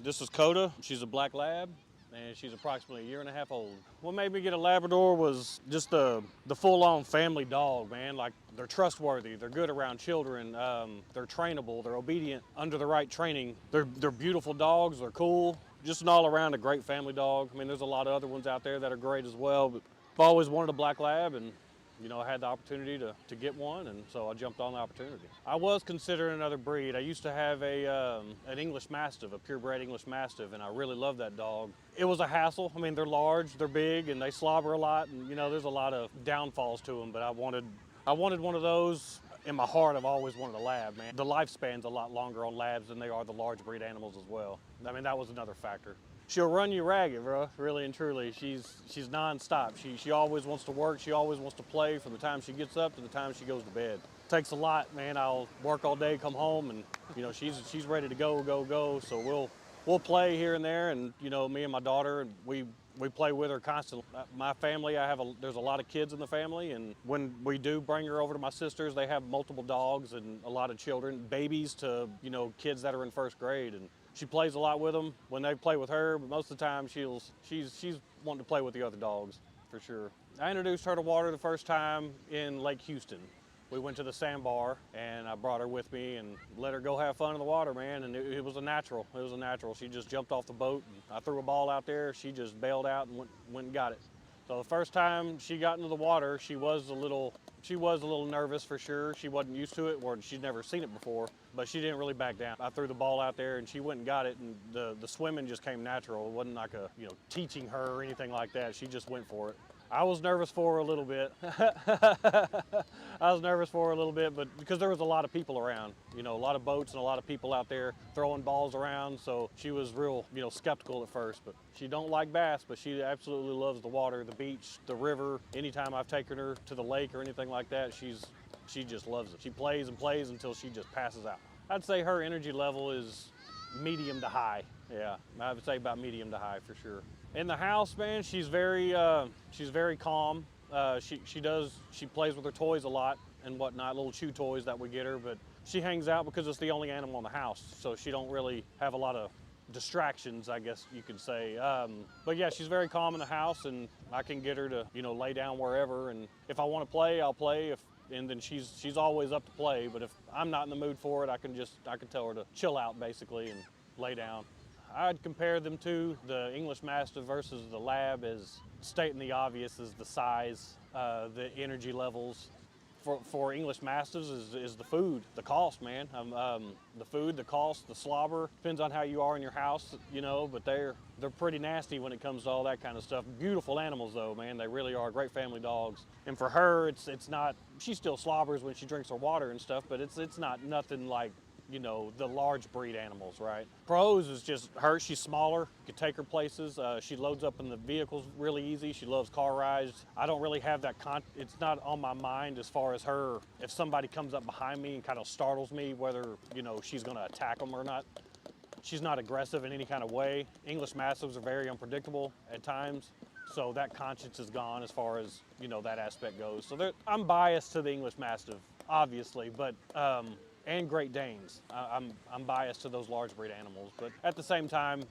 This is Coda. She's a black lab, and she's approximately 1.5 years old. What made me get a Labrador was just the full-on family dog, man. Like, they're trustworthy, they're good around children, they're trainable, they're obedient under the right training. They're beautiful dogs, they're cool. Just an all-around a great family dog. I mean, there's a lot of other ones out there that are great as well, but I've always wanted a black lab, and I had the opportunity to get one, and so I jumped on the opportunity. I was considering another breed. I used to have an English Mastiff, a purebred English Mastiff, and I really loved that dog. It was a hassle. I mean, they're large, they're big, and they slobber a lot, and there's a lot of downfalls to them, but I wanted one of those. In my heart, I've always wanted a lab, man. The lifespan's a lot longer on labs than they are the large breed animals as well. I mean, that was another factor. She'll run you ragged, bro, really and truly. She's nonstop. She always wants to work. She always wants to play from the time she gets up to the time she goes to bed. Takes a lot, man. I'll work all day, come home, and she's ready to go. So we'll play here and there, and me and my daughter, and we play with her constantly. My family, there's a lot of kids in the family, and when we do bring her over to my sisters, they have multiple dogs and a lot of children, babies to kids that are in first grade, and she plays a lot with them when they play with her, but most of the time she's wanting to play with the other dogs, for sure. I introduced her to water the first time in Lake Houston. We went to the sandbar, and I brought her with me and let her go have fun in the water, man, and it was a natural. It was a natural. She just jumped off the boat, and I threw a ball out there. She just bailed out and went and got it. So the first time she got into the water, she was a little nervous, for sure. She wasn't used to it, or she'd never seen it before, but she didn't really back down. I threw the ball out there, and she went and got it, and the swimming just came natural. It wasn't like teaching her or anything like that. She just went for it. I was nervous for her a little bit. But because there was a lot of people around, a lot of boats and a lot of people out there throwing balls around, so she was real, skeptical at first. But she don't like bass, but she absolutely loves the water, the beach, the river. Anytime I've taken her to the lake or anything like that, she just loves it. She plays and plays until she just passes out. I'd say her energy level is medium to high. Yeah, I would say about medium to high for sure. In the house, man, she's very calm. She plays with her toys a lot and whatnot, little chew toys that we get her, but she hangs out because it's the only animal in the house, so she don't really have a lot of distractions, I guess you could say. But yeah, she's very calm in the house, and I can get her to, lay down wherever, and if I want to play, I'll play. And then she's always up to play, but if I'm not in the mood for it, I can tell her to chill out basically and lay down. I'd compare them to the English Mastiff versus the Lab, as stating the obvious is the size, the energy levels. For English Mastiffs is the food, the cost, man. The food, the cost, the slobber, depends on how you are in your house, but they're pretty nasty when it comes to all that kind of stuff. Beautiful animals though, man, they really are great family dogs. And for her, it's not, she still slobbers when she drinks her water and stuff, but it's not nothing like the large breed animals, right? Pros is just her. She's smaller. You can take her places. She loads up in the vehicles really easy. She loves car rides. I don't really have that it's not on my mind as far as her. If somebody comes up behind me and kind of startles me, whether, she's going to attack them or not. She's not aggressive in any kind of way. English Mastiffs are very unpredictable at times. So that conscience is gone as far as, that aspect goes. So I'm biased to the English Mastiff, obviously, but, and Great Danes. I'm biased to those large breed animals, but at the same time,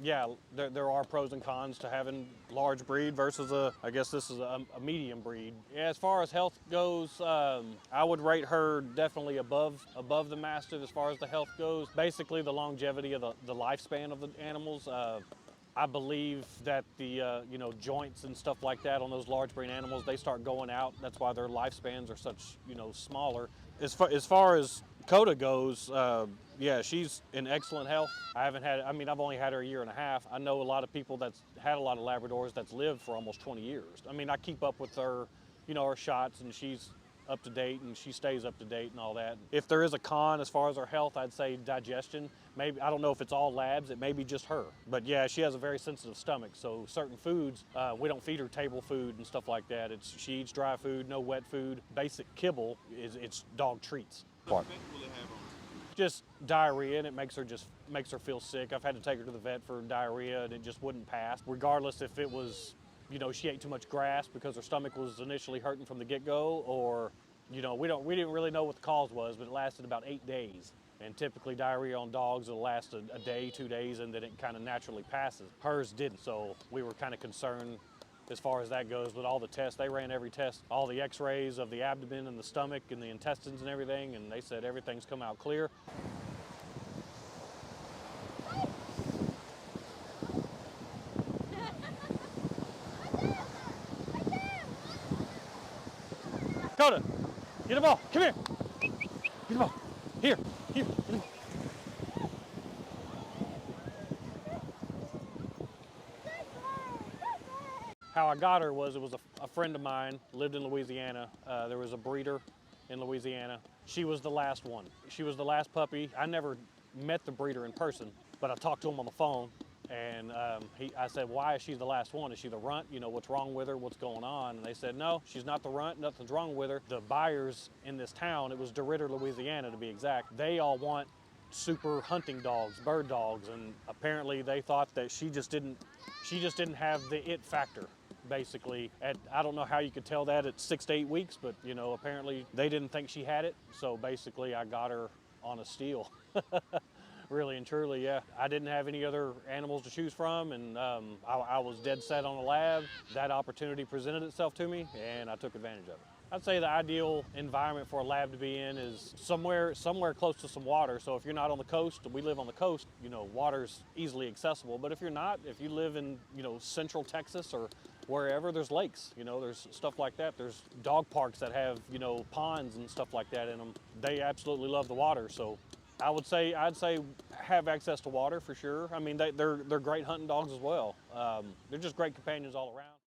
yeah, there are pros and cons to having large breed versus I guess this is a medium breed. Yeah, as far as health goes, I would rate her definitely above the Mastiff as far as the health goes. Basically, the longevity of the lifespan of the animals. I believe that the joints and stuff like that on those large breed animals, they start going out. That's why their lifespans are such smaller. As far as Coda goes, yeah, she's in excellent health. I've only had her 1.5 years. I know a lot of people that's had a lot of Labradors that's lived for almost 20 years. I mean, I keep up with her, her shots, and she's up to date, and she stays up to date and all that. If there is a con as far as her health, I'd say digestion. Maybe, I don't know if it's all labs, it may be just her. But yeah, she has a very sensitive stomach, so certain foods, we don't feed her table food and stuff like that. She eats dry food, no wet food. Basic kibble it's dog treats. What effect will it have on her? Just diarrhea, and it makes her feel sick. I've had to take her to the vet for diarrhea, and it just wouldn't pass, regardless if it was she ate too much grass because her stomach was initially hurting from the get-go, or we didn't really know what the cause was, but it lasted about 8 days. And typically diarrhea on dogs will last a day, 2 days, and then it kind of naturally passes. Hers didn't, so we were kind of concerned as far as that goes. With all the tests, they ran every test, all the x-rays of the abdomen and the stomach and the intestines and everything, and they said everything's come out clear. Coda, get the ball, come here. Get the ball, here, get the ball. How I got her was, it was a friend of mine, lived in Louisiana. There was a breeder in Louisiana. She was the last one. She was the last puppy. I never met the breeder in person, but I talked to him on the phone, and I said, why is she the last one? Is she the runt? You know, what's wrong with her? What's going on? And they said, no, she's not the runt. Nothing's wrong with her. The buyers in this town, it was DeRidder, Louisiana to be exact, they all want super hunting dogs, bird dogs, and apparently they thought that she just didn't have the it factor. Basically, I don't know how you could tell that at 6 to 8 weeks, but you know, apparently they didn't think she had it. So basically I got her on a steal. Really and truly, yeah. I didn't have any other animals to choose from, and I was dead set on a lab. That opportunity presented itself to me, and I took advantage of it. I'd say the ideal environment for a lab to be in is somewhere close to some water. So if you're not on the coast, we live on the coast, you know, water's easily accessible. But if you're not, if you live in, you know, central Texas or wherever, there's lakes, you know, there's stuff like that. There's dog parks that have, you know, ponds and stuff like that in them. They absolutely love the water. So I'd say have access to water for sure. I mean, they're great hunting dogs as well. They're just great companions all around.